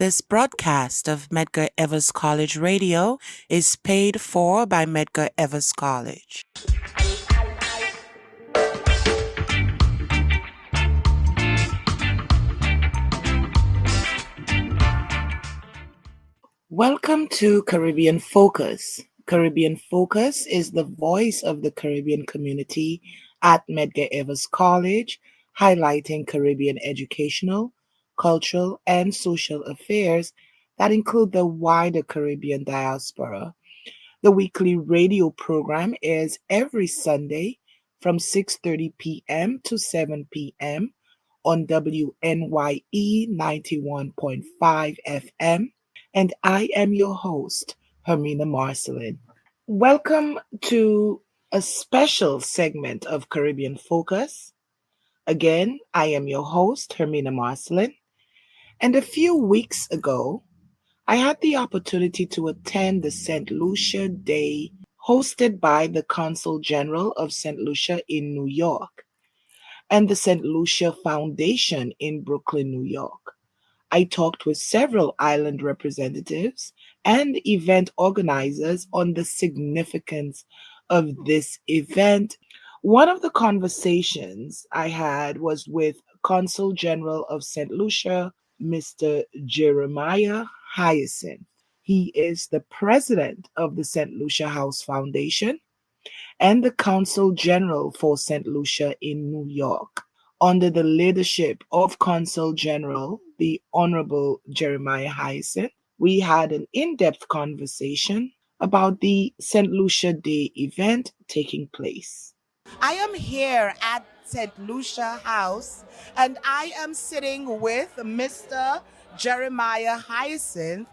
This broadcast of Medgar Evers College Radio is paid for by Medgar Evers College. Welcome to Caribbean Focus. Caribbean Focus is the voice of the Caribbean community at Medgar Evers College, highlighting Caribbean educational, cultural, and social affairs that include the wider Caribbean diaspora. The weekly radio program airs every Sunday from 6:30 p.m. to 7 p.m. on WNYE 91.5 FM, and I am your host, Hermina Marcellin. Welcome to a special segment of Caribbean Focus. Again, I am your host, Hermina Marcellin, and a few weeks ago, I had the opportunity to attend the Saint Lucia Day hosted by the Consul General of Saint Lucia in New York and the Saint Lucia Foundation in Brooklyn, New York. I talked with several island representatives and event organizers on the significance of this event. One of the conversations I had was with Consul General of Saint Lucia, Mr. Jeremiah Hyacinth. He is the president of the Saint Lucia House Foundation and the Consul General for Saint Lucia in New York. Under the leadership of Consul General, the Honorable Jeremiah Hyacinth, we had an in-depth conversation about the Saint Lucia Day event taking place. I am here at Saint Lucia House, and I am sitting with Mr. Jeremiah Hyacinth.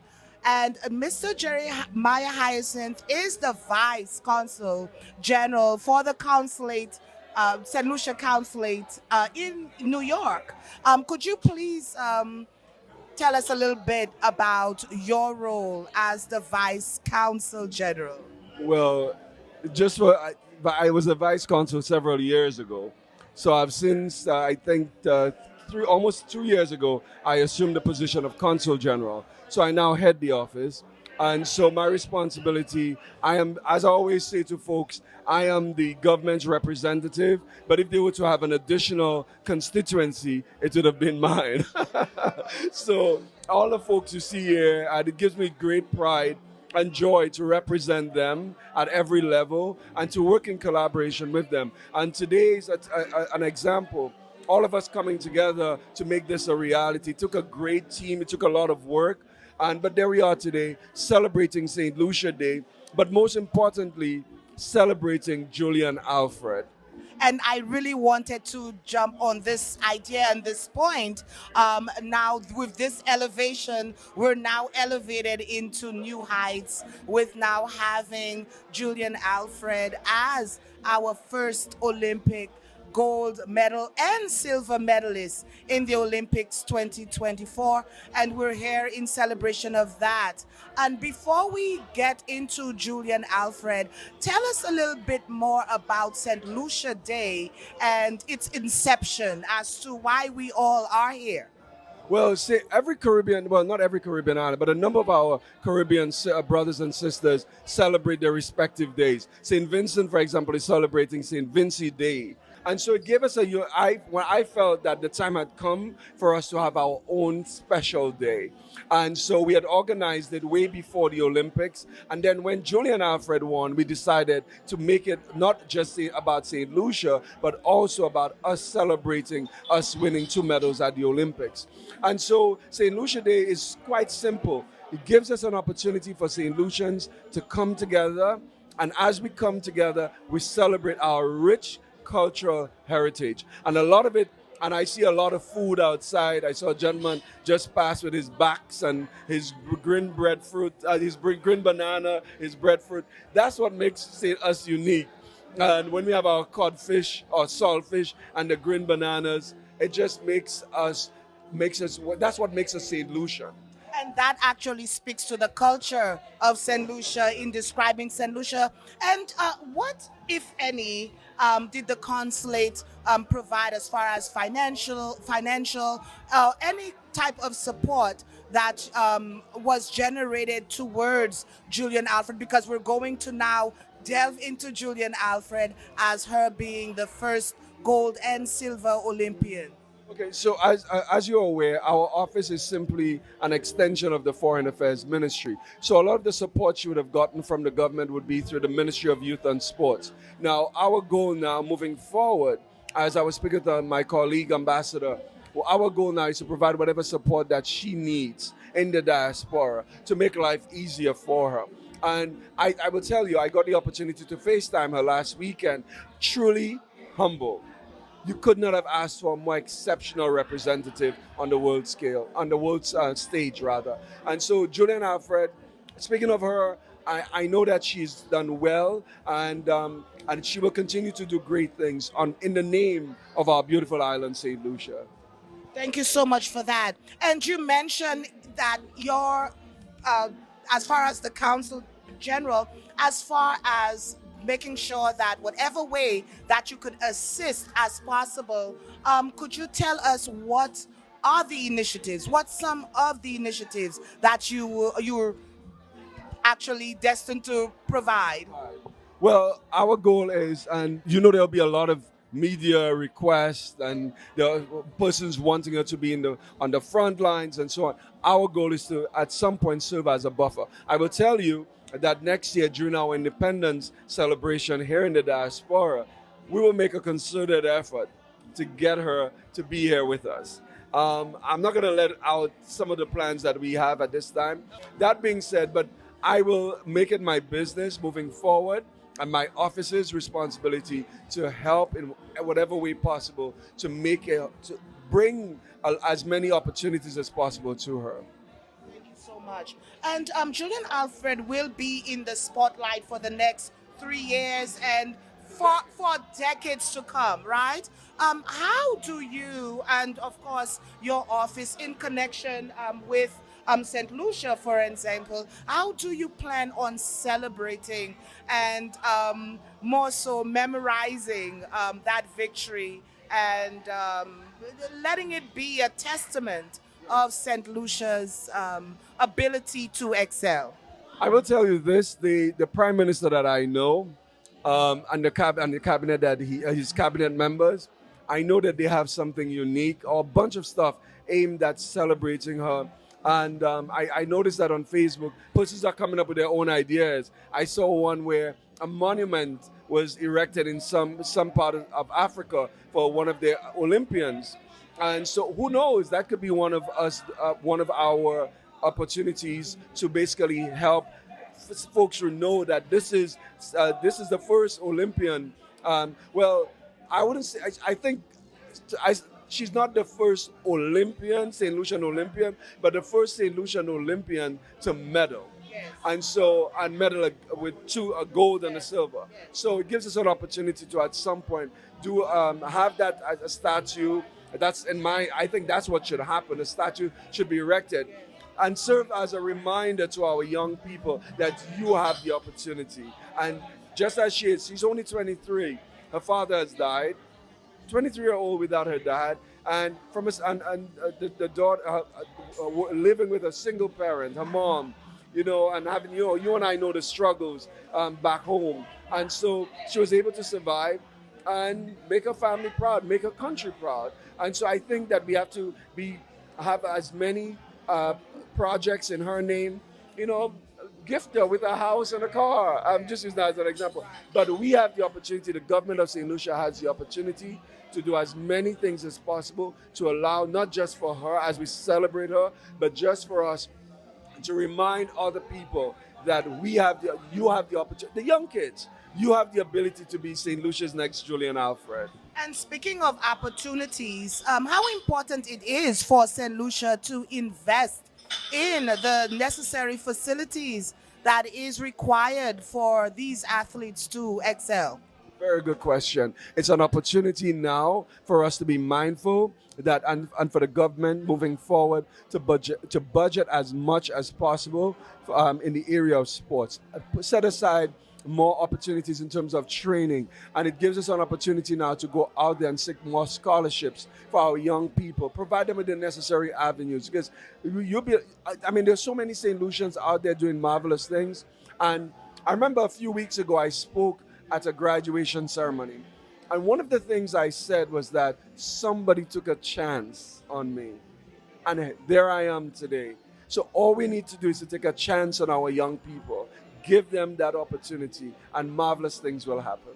And Mr. Jeremiah Hyacinth is the Vice Consul General for the Consulate, Saint Lucia Consulate in New York. Could you please tell us a little bit about your role as the Vice Consul General? Well, just for I was a vice consul several years ago, so I've since I think almost 2 years ago I assumed the position of consul general. So I now head the office, and so my responsibility, I am, as I always say to folks, I am the government's representative. But if they were to have an additional constituency, it would have been mine. So all the folks you see here, and it gives me great pride and joy to represent them at every level and to work in collaboration with them. And today is an example. All of us coming together to make this a reality. It took a great team. It took a lot of work. But there we are today, celebrating Saint Lucia Day, but most importantly, celebrating Julian Alfred. And I really wanted to jump on this idea and this point. Now, with this elevation, we're now elevated into new heights with now having Julian Alfred as our first Olympic gold medal and silver medalist in the Olympics 2024, and we're here in celebration of that. And before we get into Julian Alfred, tell us a little bit more about St. Lucia Day and its inception as to why we all are here. Well, see, every Caribbean, well, not every Caribbean island, but a number of our Caribbean brothers and sisters celebrate their respective days. St. Vincent, for example, is celebrating St. Vincey Day. And so it gave us when I felt that the time had come for us to have our own special day. And so we had organized it way before the Olympics. And then when Julian Alfred won, we decided to make it not just about St. Lucia, but also about us celebrating us winning 2 medals at the Olympics. And so St. Lucia Day is quite simple. It gives us an opportunity for St. Lucians to come together. And as we come together, we celebrate our rich cultural heritage. And a lot of it, and I see a lot of food outside. I saw a gentleman just pass with his backs and his green breadfruit, his green banana, his breadfruit. That's what makes us unique. And when we have our codfish or saltfish and the green bananas, it just makes us, that's what makes us St. Lucia. And that actually speaks to the culture of St. Lucia in describing St. Lucia. And what, if any, did the consulate provide as far as financial, any type of support that was generated towards Julian Alfred, because we're going to now delve into Julian Alfred as her being the first gold and silver Olympian. Okay, so as you're aware, our office is simply an extension of the Foreign Affairs Ministry. So a lot of the support she would have gotten from the government would be through the Ministry of Youth and Sports. Now, our goal now, moving forward, as I was speaking to my colleague ambassador, well, our goal now is to provide whatever support that she needs in the diaspora to make life easier for her. And I will tell you, I got the opportunity to FaceTime her last weekend. Truly humble. You could not have asked for a more exceptional representative on the world scale, on the world stage rather. And so Julian Alfred, speaking of her, I know that she's done well, and she will continue to do great things in the name of our beautiful island, Saint Lucia. Thank you so much for that. And you mentioned that uh, as far as the Council General, as far as making sure that whatever way that you could assist as possible, could you tell us what are the initiatives, what some of the initiatives that you're actually destined to provide? Well, our goal is, and there'll be a lot of media requests and there are persons wanting her to be on the front lines and so on. Our goal is to, at some point, serve as a buffer. I will tell you that next year, during our independence celebration here in the diaspora, we will make a concerted effort to get her to be here with us. I'm not going to let out some of the plans that we have at this time. That being said, but I will make it my business moving forward and my office's responsibility to help in whatever way possible to to bring as many opportunities as possible to her. Thank you so much. And Julian Alfred will be in the spotlight for the next 3 years and for decades to come, right? How do you, and of course your office in connection with St. Lucia, for example, how do you plan on celebrating and more so memorizing that victory and letting it be a testament of St. Lucia's ability to excel? I will tell you this: the prime minister that I know, and the cabinet that his cabinet members, I know that they have something unique or a bunch of stuff aimed at celebrating her. And I noticed that on Facebook, persons are coming up with their own ideas. I saw one where a monument was erected in some part of Africa for one of their Olympians. And so who knows, that could be one of us, one of our opportunities to basically help folks who know that this is the first Olympian. Well, I wouldn't say. I think I, she's not the first Olympian, Saint Lucian Olympian, but the first Saint Lucian Olympian to medal. Yes. And medal with two, a gold and a silver. So it gives us an opportunity to at some point do have that as a statue. I think that's what should happen. A statue should be erected and serve as a reminder to our young people that you have the opportunity. And just as she's only 23. Her father has died. 23-year-old without her dad, and the daughter living with a single parent, her mom, and having you and I know the struggles back home, and so she was able to survive and make her family proud, make her country proud, and so I think that we have to have as many projects in her name, gift her with a house and a car. I'm just using that as an example. But we have the opportunity, the government of St. Lucia has the opportunity to do as many things as possible to allow, not just for her as we celebrate her, but just for us to remind other people that you have the opportunity, the young kids, you have the ability to be St. Lucia's next Julian Alfred. And speaking of opportunities, how important it is for St. Lucia to invest in the necessary facilities that is required for these athletes to excel? Very good question. It's an opportunity now for us to be mindful that and for the government moving forward to budget as much as possible in the area of sports. Set aside more opportunities in terms of training, and it gives us an opportunity now to go out there and seek more scholarships for our young people, provide them with the necessary avenues. Because you'll be, I mean, there's so many St. Lucians out there doing marvelous things. And I remember a few weeks ago I spoke at a graduation ceremony, and one of the things I said was that somebody took a chance on me, and there I am today. So all we need to do is to take a chance on our young people, give them that opportunity, and marvelous things will happen.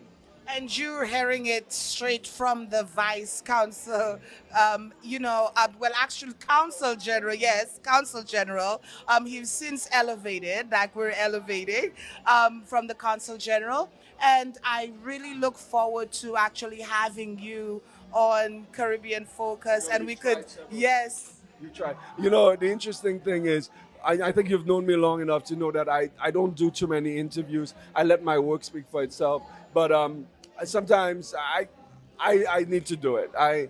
And you're hearing it straight from the vice consul, well, actually, consul general, yes, consul general. He's since elevated, like we're elevating from the consul general. And I really look forward to actually having you on Caribbean Focus. No, And you we could, tried several yes. You try. You know, the interesting thing is, I think you've known me long enough to know that I don't do too many interviews. I let my work speak for itself. But sometimes I need to do it. I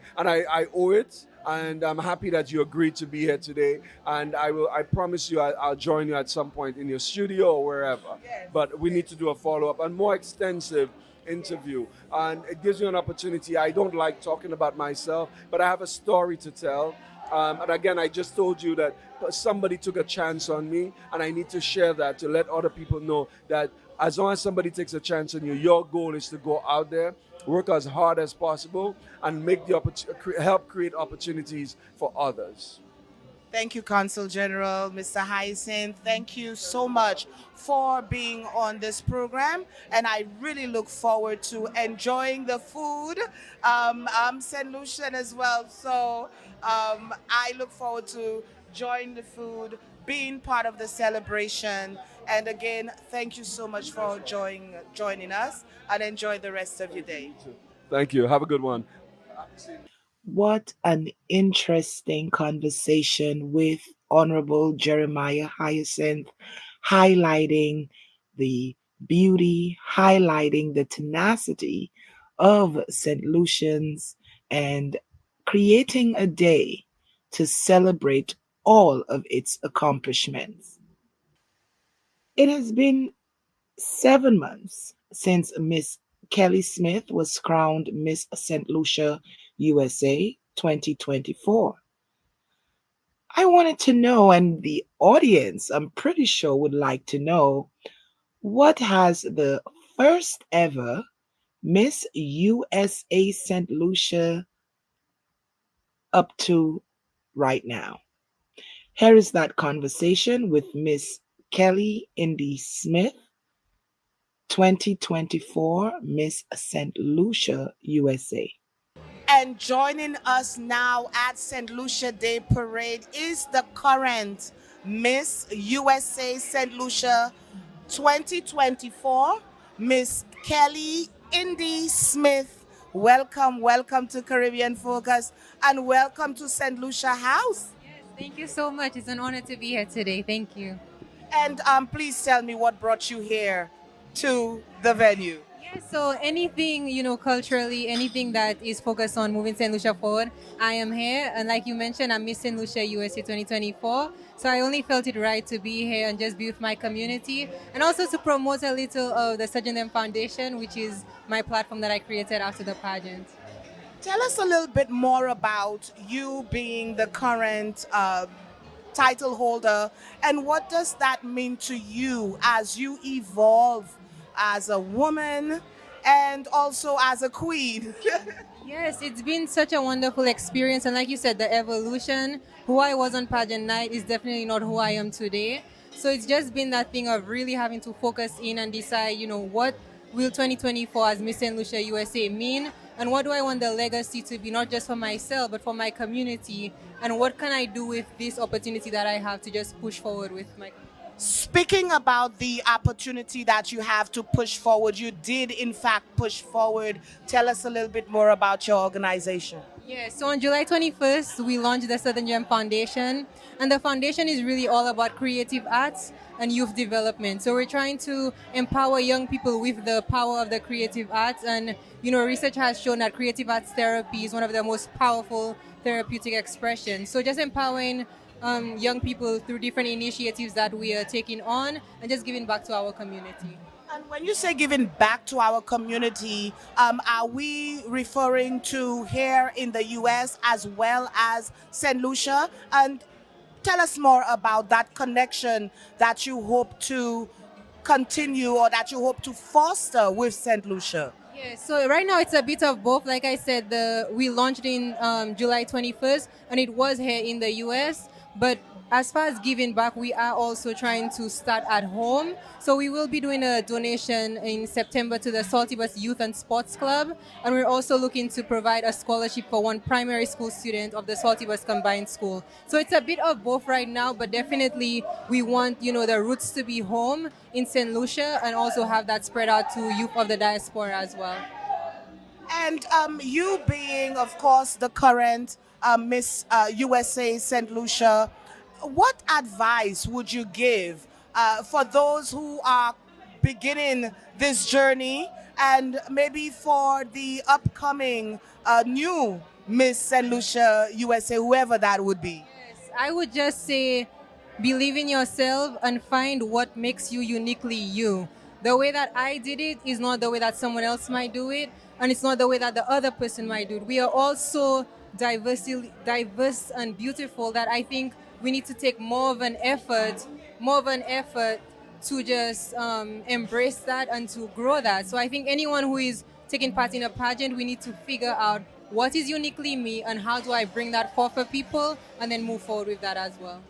owe it. And I'm happy that you agreed to be here today. And I promise you I'll join you at some point in your studio or wherever. Yes. But we need to do a follow up and more extensive interview, and it gives you an opportunity. I don't like talking about myself, but I have a story to tell. And again, I just told you that somebody took a chance on me, and I need to share that to let other people know that as long as somebody takes a chance on you, your goal is to go out there, work as hard as possible, and make the help create opportunities for others. Thank you, Consul General, Mr. Hyacinth. Thank you so much for being on this program. And I really look forward to enjoying the food. I'm St. Lucian as well. So I look forward to enjoying the food, being part of the celebration. And again, thank you so much for joining us, and enjoy the rest of your day. Thank you. Have a good one. What an interesting conversation with Honorable Jeremiah Hyacinth, highlighting the beauty, highlighting the tenacity of St. Lucian's, and creating a day to celebrate all of its accomplishments. It has been 7 months since Miss Kelly Smith was crowned Miss St. Lucia USA 2024. I wanted to know, and the audience, I'm pretty sure, would like to know, what has the first ever Miss USA St. Lucia up to right now? Here is that conversation with Miss Kelly Indy Smith, 2024 Miss St. Lucia USA. And joining us now at St. Lucia Day Parade is the current Miss USA St. Lucia 2024, Miss Kelly Indy Smith. Welcome, welcome to Caribbean Focus, and welcome to St. Lucia House. Yes, thank you so much. It's an honor to be here today. Thank you. And please tell me what brought you here to the venue. Yeah, so anything, culturally, anything that is focused on moving St. Lucia forward, I am here. And like you mentioned, I'm Miss St. Lucia USA 2024. So I only felt it right to be here and just be with my community. And also to promote a little of the Saint Lucian Foundation, which is my platform that I created after the pageant. Tell us a little bit more about you being the current title holder, and what does that mean to you as you evolve as a woman and also as a queen? Yes, it's been such a wonderful experience. And like you said, the evolution, who I was on pageant night is definitely not who I am today. So it's just been that thing of really having to focus in and decide, what will 2024 as Miss St. Lucia USA mean? And what do I want the legacy to be, not just for myself, but for my community? And what can I do with this opportunity that I have to just push forward with my community? Speaking about the opportunity that you have to push forward, you did in fact push forward. Tell us a little bit more about your organization. Yeah, so on July 21st, we launched the Saint Lucian Foundation. And the foundation is really all about creative arts and youth development. So we're trying to empower young people with the power of the creative arts. And, research has shown that creative arts therapy is one of the most powerful therapeutic expressions. So just empowering young people through different initiatives that we are taking on and just giving back to our community. And when you say giving back to our community, are we referring to here in the U.S. as well as St. Lucia? And tell us more about that connection that you hope to continue or that you hope to foster with St. Lucia. Yeah, so right now it's a bit of both. Like I said, we launched in July 21st, and it was here in the US. But as far as giving back, we are also trying to start at home. So we will be doing a donation in September to the Salty Bus Youth and Sports Club, and we're also looking to provide a scholarship for one primary school student of the Salty Bus Combined School. So it's a bit of both right now, but definitely we want the roots to be home in St. Lucia and also have that spread out to youth of the diaspora as well. And you being, of course, the current Miss USA St. Lucia, what advice would you give for those who are beginning this journey and maybe for the upcoming new Miss St. Lucia USA, whoever that would be? Yes, I would just say believe in yourself and find what makes you uniquely you. The way that I did it is not the way that someone else might do it, and it's not the way that the other person might do it. We are all so diverse and beautiful that I think we need to take more of an effort to just embrace that and to grow that. So I think anyone who is taking part in a pageant, we need to figure out what is uniquely me and how do I bring that forth for people and then move forward with that as well.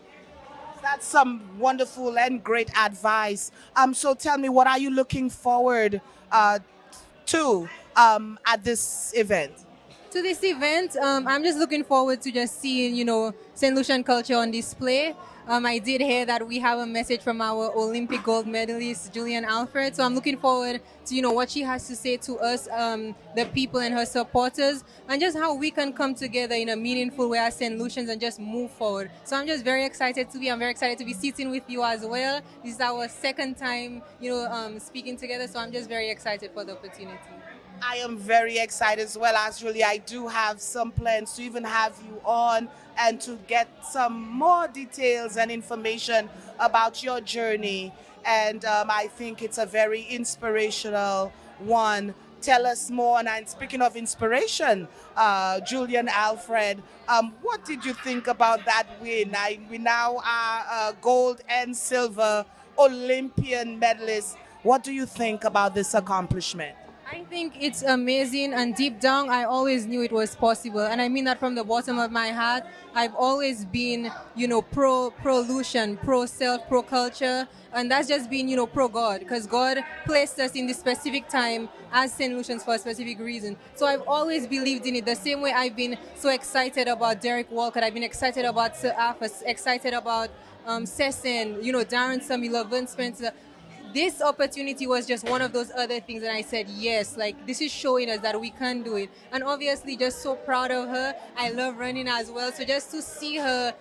That's some wonderful and great advice. So tell me, what are you looking forward to at this event? To this event, I'm just looking forward to just seeing, St. Lucian culture on display. I did hear that we have a message from our Olympic gold medalist, Julian Alfred. So I'm looking forward to, what she has to say to us, the people and her supporters, and just how we can come together in a meaningful way as St. Lucians and just move forward. So I'm just very excited I'm very excited to be sitting with you as well. This is our second time, speaking together. So I'm just very excited for the opportunity. I am very excited as well. Actually, I do have some plans to even have you on and to get some more details and information about your journey. And I think it's a very inspirational one. Tell us more. And speaking of inspiration, Julian Alfred, what did you think about that win? We now are gold and silver Olympian medalists. What do you think about this accomplishment? I think it's amazing, and deep down, I always knew it was possible, and I mean that from the bottom of my heart. I've always been, pro Lucian, pro self, pro culture, and that's just been, pro God, because God placed us in this specific time as St. Lucians for a specific reason. So I've always believed in it. The same way I've been so excited about Derek Walcott, I've been excited about Sir Arthur, excited about Sesson, Darren Sammy, Laverne Spencer. This opportunity was just one of those other things, and I said yes, like this is showing us that we can do it. And obviously just so proud of her. I love running as well, so just to see her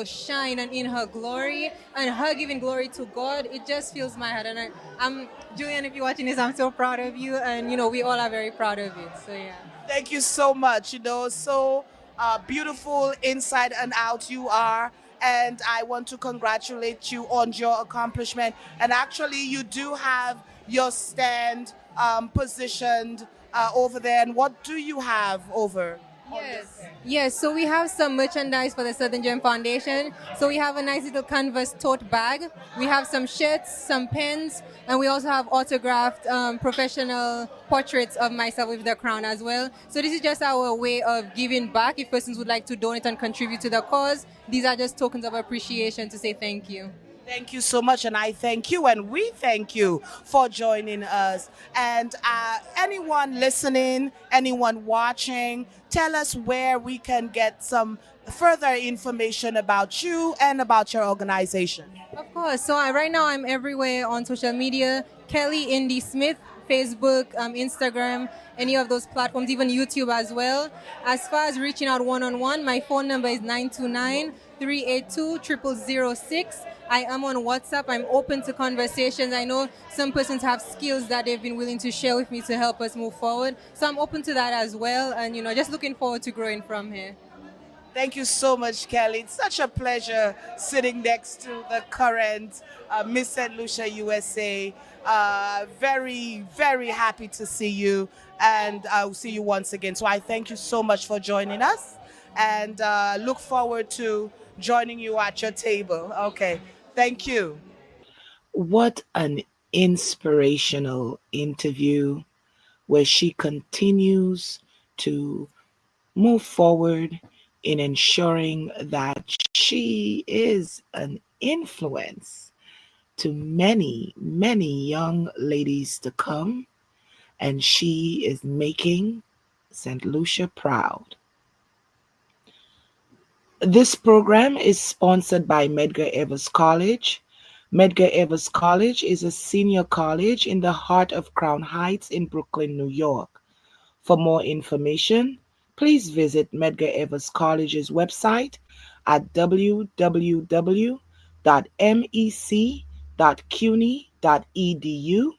shine and in her glory and her giving glory to God, it just fills my heart. And I'm Julian, if you're watching this, I'm so proud of you, and we all are very proud of it. So yeah, thank you so much. So beautiful inside and out you are. And I want to congratulate you on your accomplishment. And actually, you do have your stand positioned over there. And what do you have over? Yes. So we have some merchandise for the Southern Gem Foundation. So we have a nice little canvas tote bag. We have some shirts, some pens, and we also have autographed professional portraits of myself with the crown as well. So this is just our way of giving back. If persons would like to donate and contribute to the cause, these are just tokens of appreciation to say thank you. Thank you so much, and I thank you, and we thank you for joining us. And anyone listening, anyone watching, tell us where we can get some further information about you and about your organization. Of course. So right now I'm everywhere on social media. Kelly Indy Smith, Facebook, Instagram, any of those platforms, even YouTube as well. As far as reaching out one-on-one, my phone number is 929-382-0006. I am on WhatsApp. I'm open to conversations. I know some persons have skills that they've been willing to share with me to help us move forward. So I'm open to that as well. And, just looking forward to growing from here. Thank you so much, Kelly. It's such a pleasure sitting next to the current Miss Saint Lucia USA. Very, very happy to see you, and I'll see you once again. So I thank you so much for joining us, and look forward to joining you at your table. Okay, thank you. What an inspirational interview where she continues to move forward in ensuring that she is an influence to many, many young ladies to come, and she is making St. Lucia proud. This program is sponsored by Medgar Evers College. Medgar Evers College is a senior college in the heart of Crown Heights in Brooklyn, New York. For more information, please visit Medgar Evers College's website at www.mec.cuny.edu.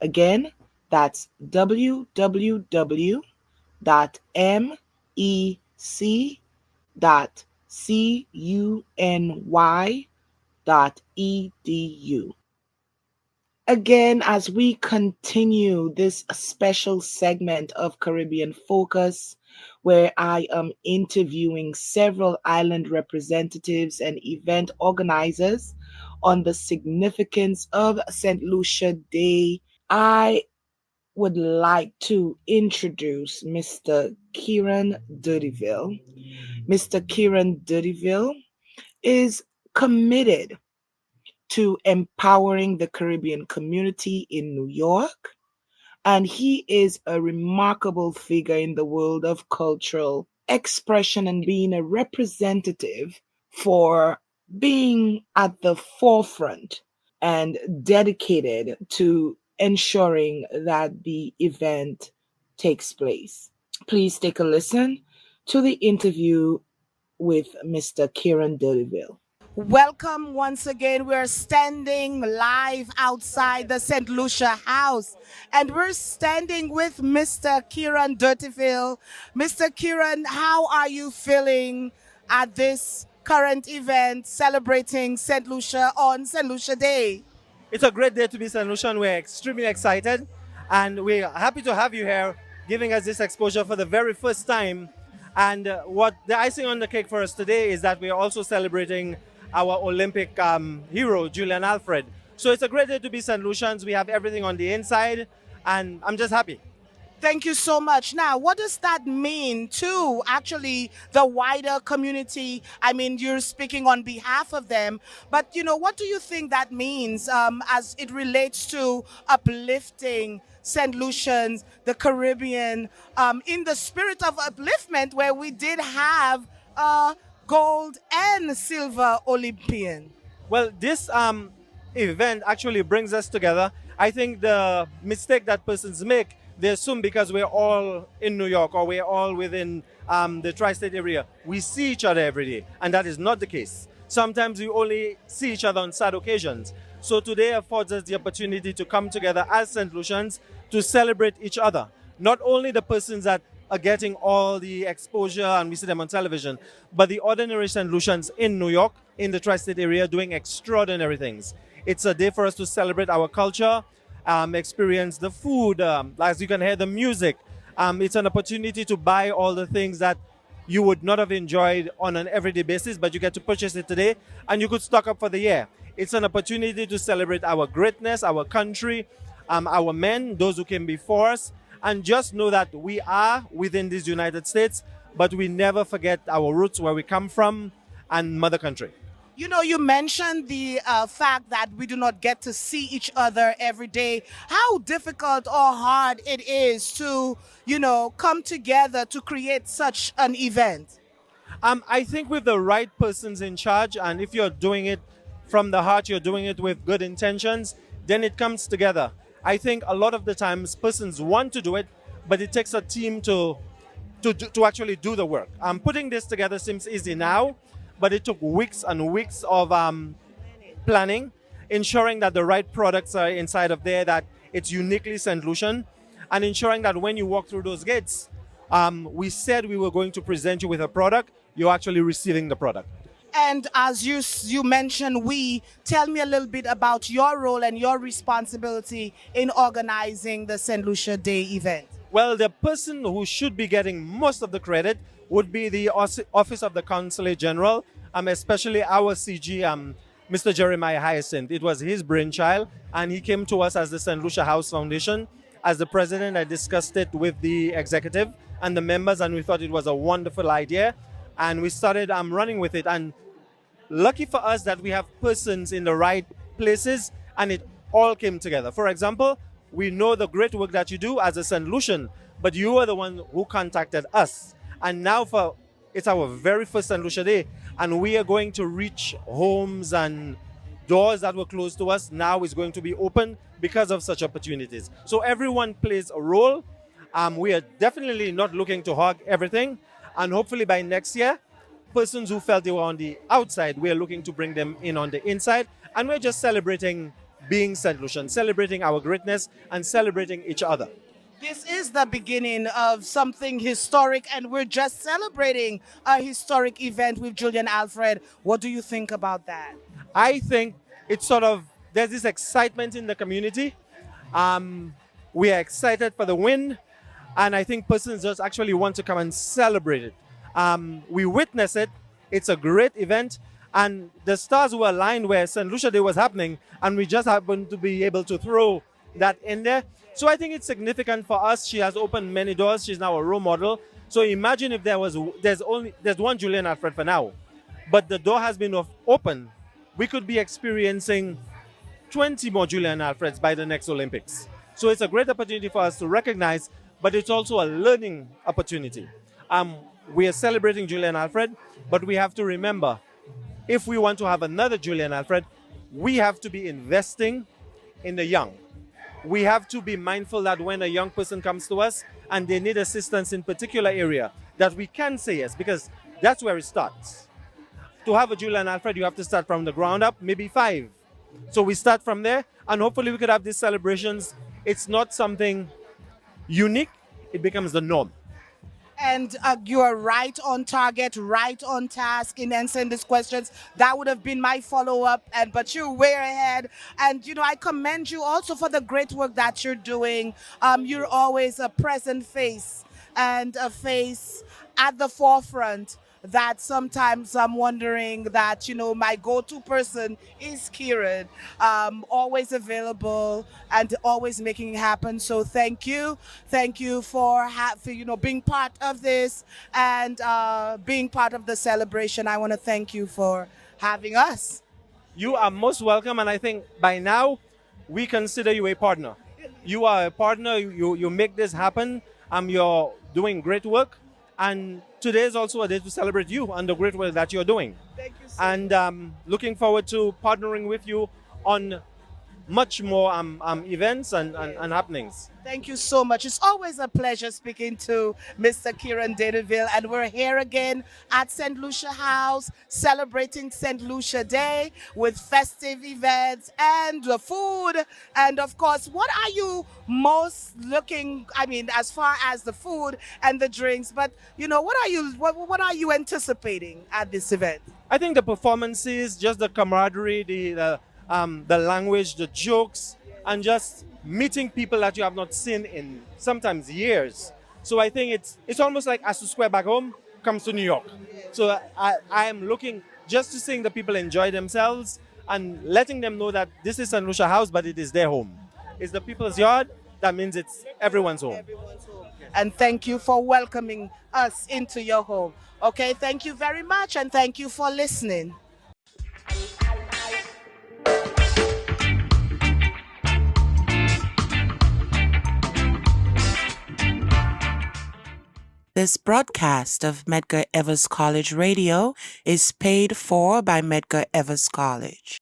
Again, that's www.mec.cuny.edu. Again, as we continue this special segment of Caribbean Focus, where I am interviewing several island representatives and event organizers on the significance of St. Lucia Day, I would like to introduce Mr. Kieran Dirtyville. Mr. Kieran Dirtyville is committed to empowering the Caribbean community in New York, and he is a remarkable figure in the world of cultural expression and being a representative for being at the forefront and dedicated to ensuring that the event takes place. Please take a listen to the interview with Mr. Kieran Dirtyville. Welcome once again. We're standing live outside the Saint Lucia House, and we're standing with Mr. Kieran Dirtyville. Mr. Kieran, how are you feeling at this current event celebrating Saint Lucia on Saint Lucia Day? It's a great day to be Saint Lucian. We're extremely excited, and we're happy to have you here, giving us this exposure for the very first time. And what the icing on the cake for us today is that we're also celebrating our Olympic hero, Julian Alfred. So it's a great day to be St. Lucians. We have everything on the inside, and I'm just happy. Thank you so much. Now, what does that mean to actually the wider community? I mean, you're speaking on behalf of them, but what do you think that means as it relates to uplifting St. Lucians, the Caribbean, in the spirit of upliftment, where we did have gold and silver Olympian? Well, this event actually brings us together. I think the mistake that persons make, they assume because we're all in New York or we're all within the tri-state area, we see each other every day, and that is not the case. Sometimes we only see each other on sad occasions. So today affords us the opportunity to come together as St. Lucians to celebrate each other. Not only the persons that are getting all the exposure and we see them on television, but the ordinary St. Lucians in New York, in the tri-state area, doing extraordinary things. It's a day for us to celebrate our culture, experience the food, as you can hear the music. It's an opportunity to buy all the things that you would not have enjoyed on an everyday basis, but you get to purchase it today and you could stock up for the year. It's an opportunity to celebrate our greatness, our country, our men, those who came before us, and just know that we are within these United States, but we never forget our roots, where we come from, and mother country. You mentioned the fact that we do not get to see each other every day. How difficult or hard it is to, come together to create such an event? I think with the right persons in charge, and if you're doing it from the heart, you're doing it with good intentions, then it comes together. I think a lot of the times persons want to do it, but it takes a team to actually do the work. Putting this together seems easy now, but it took weeks and weeks of planning, ensuring that the right products are inside of there, that it's uniquely St. Lucian, and ensuring that when you walk through those gates, we said we were going to present you with a product. you're actually receiving the product. And as you mentioned, tell me a little bit about your role and your responsibility in organizing the Saint Lucia Day event. Well, the person who should be getting most of the credit would be the Office of the Consulate General, especially our CG, Mr. Jeremiah Hyacinth. It was his brainchild, and he came to us as the Saint Lucia House Foundation. As the president, I discussed it with the executive and the members, and we thought it was a wonderful idea. And we started running with it. And lucky for us that we have persons in the right places, and it all came together. For example, we know the great work that you do as a Saint Lucian, but you were the one who contacted us. And now it's our very first Saint Lucia Day, and we are going to reach homes and doors that were closed to us. Now is going to be open because of such opportunities. So everyone plays a role. We are definitely not looking to hog everything, and hopefully by next year, persons who felt they were on the outside, we are looking to bring them in on the inside, and we're just celebrating being Saint Lucian, celebrating our greatness, and celebrating each other. This is the beginning of something historic, and we're just celebrating a historic event with Julian Alfred. What do you think about that? I think it's there's this excitement in the community. We are excited for the win, and I think persons just actually want to come and celebrate it. We witness it. It's a great event, and the stars were aligned where St. Lucia Day was happening, and we just happened to be able to throw that in there. So I think it's significant for us. She has opened many doors. She's now a role model. So imagine if there's one Julian Alfred for now, but the door has been open. We could be experiencing 20 more Julian Alfreds by the next Olympics. So it's a great opportunity for us to recognize, but it's also a learning opportunity. We are celebrating Julian Alfred, but we have to remember, if we want to have another Julian Alfred, we have to be investing in the young. We have to be mindful that when a young person comes to us and they need assistance in particular area, that we can say yes, because that's where it starts. To have a Julian Alfred, you have to start from the ground up, maybe 5. So we start from there, and hopefully we could have these celebrations. It's not something unique, it becomes the norm. And you are right on target, right on task in answering these questions. That would have been my follow-up, but you're way ahead. And, I commend you also for the great work that you're doing. You're always a present face and a face at the forefront that sometimes I'm wondering that, my go-to person is Kieran, always available and always making it happen. So thank you. Thank you for being part of this and being part of the celebration. I want to thank you for having us. You are most welcome, and I think by now we consider you a partner. You are a partner. You make this happen. You're doing great work. And today is also a day to celebrate you and the great work that you're doing. Thank you so And looking forward to partnering with you on much more events and happenings. Thank you so much. It's always a pleasure speaking to Mr. Kieran Dadeville, and we're here again at Saint Lucia House celebrating Saint Lucia Day with festive events and the food. And of course, what are you most looking, as far as the food and the drinks, but what are you anticipating at this event? I think the performances, just the camaraderie, the language, the jokes, and just meeting people that you have not seen in sometimes years. So I think it's almost like as to Square back home comes to New York. So I am looking just to seeing the people enjoy themselves and letting them know that this is Saint Lucia House, but it is their home. It's the people's yard. That means it's everyone's home. Everyone's home. And thank you for welcoming us into your home. Okay, thank you very much, and thank you for listening. This broadcast of Medgar Evers College Radio is paid for by Medgar Evers College.